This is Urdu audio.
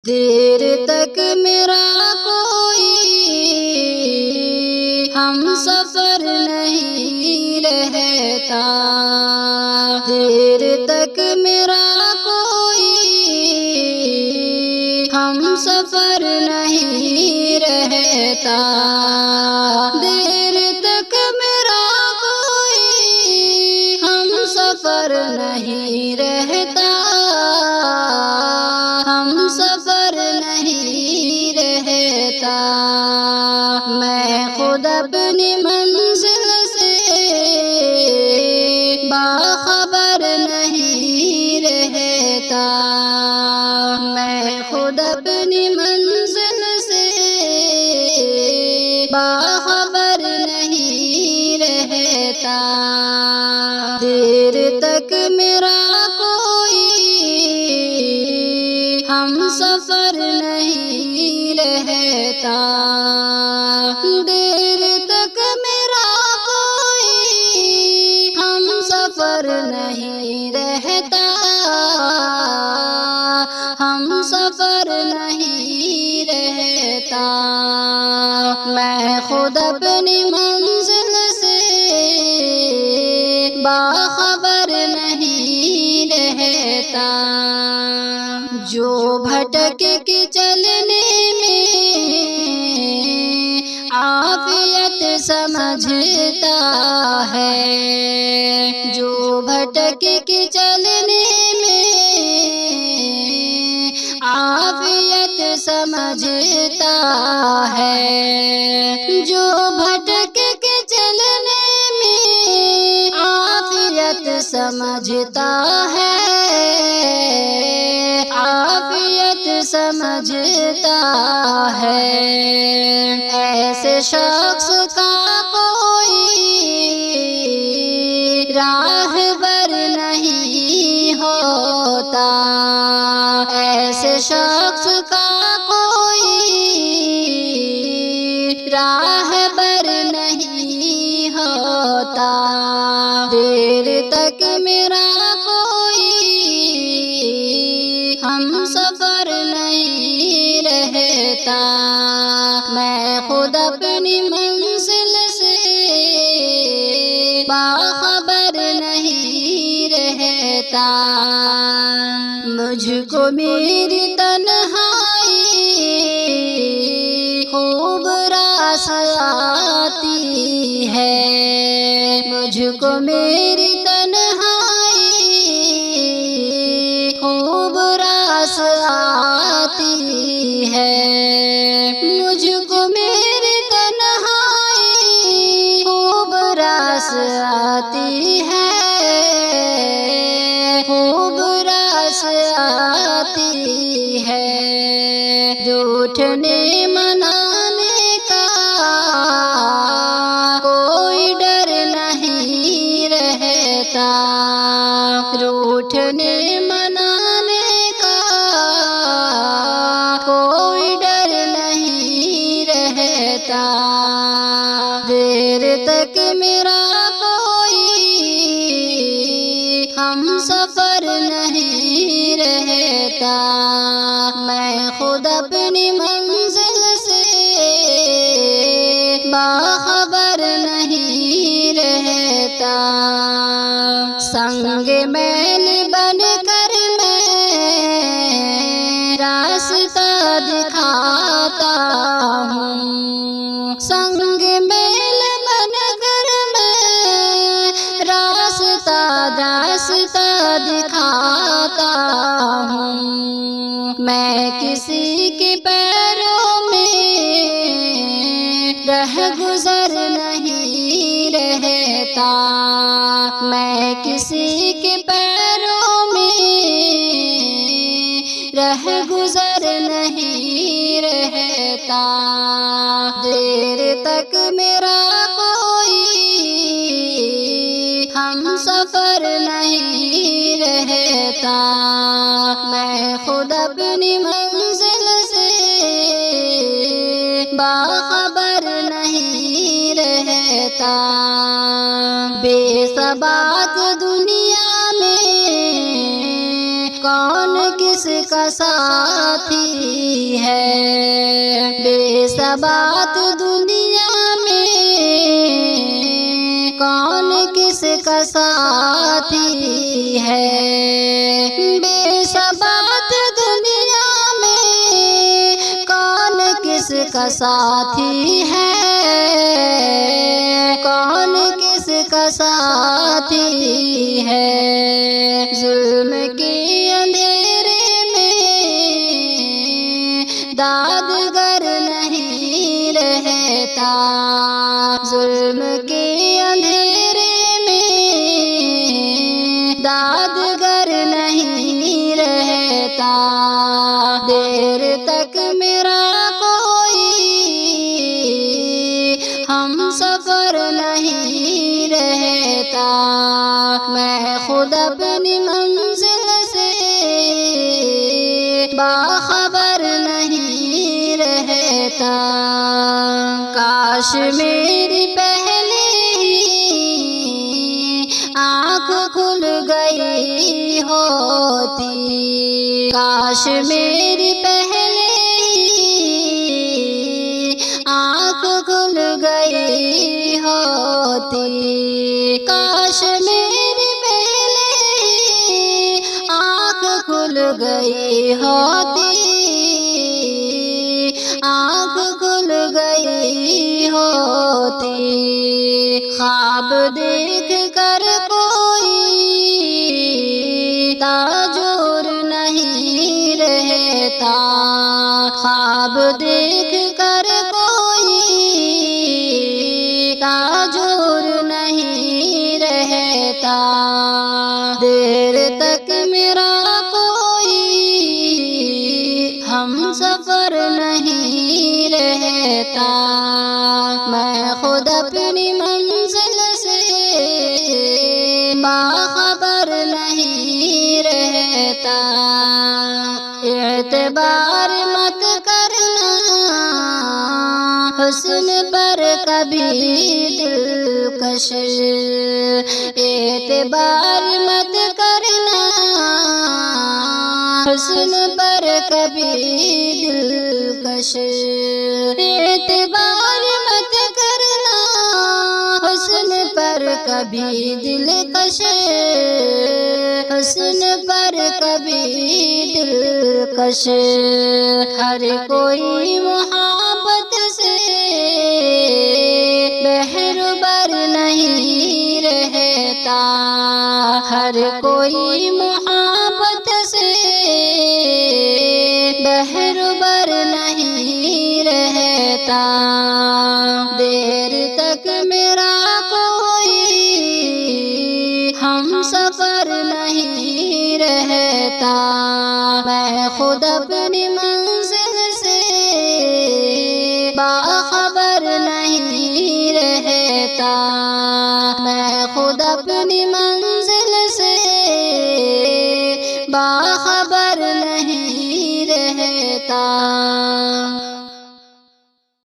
دیر تک میرا کوئی ہم سفر نہیں رہتا، دیر تک میرا کوئی ہم سفر نہیں رہتا، دیر تک میرا کوئی ہم سفر نہیں رہتا، ہم سفر نہیں رہتا، میں خود اپنی منزل سے باخبر نہیں رہتا، میں خود اپنی منزل سے باخبر نہیں رہتا، دیر تک میرا کوئی ہم سفر نہیں رہتا، دیر تک میرا کوئی ہم سفر نہیں رہتا، ہم سفر نہیں رہتا، میں خود اپنی منزل سے باخبر نہیں رہتا، جو بھٹک کے چلنے میں عافیت سمجھتا ہے، جو بھٹک کے چلنے میں عافیت سمجھتا ہے، جو بھٹک کے چلنے میں عافیت سمجھتا ہے، عافیت سمجھتا ہے، ایسے شخص کا کوئی راہبر نہیں ہوتا، ایسے شخص کا کوئی راہبر نہیں ہوتا، دیر تک میرا کوئی ہم سفر نہیں رہتا، میں خود اپنی منزل سے باخبر نہیں رہتا، مجھ کو میری تنہائی خوب راس آتی ہے، مجھ کو میری تنہائی خوب راس آتی ہے، مجھ کو میری تنہائی خوب راس آتی ہے، خوب راس آتی ہے، روٹھنے منانے کا کوئی ڈر نہیں رہتا، روٹھنے منانے کا کوئی ڈر نہیں رہتا، دیر تک میرا کوئی ہم سفر نہیں رہتا، میں خود اپنی منزل سے باخبر نہیں رہتا، سنگ میل بن کر میں راستہ دکھاتا ہوں، سنگ میل بن کر میں راستہ دکھاتا ہوں، میں کسی کے پیروں میں رہ گزر نہیں رہتا، میں کسی کے پیروں میں رہ گزر نہیں رہتا، دیر تک میرا کوئی ہم سفر نہیں رہتا، میں خود اپنی منزل سے باخبر نہیں رہتا، بے ثبات دنیا میں کون کس کا ساتھ ساتھی ہے، بے ثبات دنیا میں کون کس کا ساتھی ہے، بے ثبات دنیا میں کون کس کا ساتھی ہے، کون کس کا ساتھی ہے، ظلم کے اندھیرے میں دادگر نہیں رہتا، ظلم کے اندھیرے میں دادگر نہیں رہتا، دیر تک میرا کوئی ہم سفر نہیں رہتا، میں خود اپنی منزل سے باخبر نہیں رہتا، کاش میری پہلے ہی آنکھ کھل گئی ہوتی، کاش میری پہلے ہی آنکھ کھل گئی ہوتی، کاش میری پہلے ہی آنکھ کھل گئی ہوتی، آنکھ کھل گئی ہوتی، خواب دیکھ کر کوئی تاجر نہیں رہتا، خواب دیکھ کر کوئی تاجر نہیں رہتا، دیر تک میرا کوئی ہم سفر نہیں رہتا، میں خود اپنی منزل سے باخبر نہیں رہتا، اعتبار مت کرنا حسن پر کبھی دلکش، اعتبار مت کرنا حسن پر کبھی دلکش، اعتبار مت کرنا حسن پر کبھی دلکش، حسن پر کبھی دلکش، ہر کوئی محبت سے بہربر نہیں رہتا، ہر کوئی محبت سے بہربر نہیں رہتا، دیر تک میرا کوئی ہم سفر نہیں رہتا، میں خود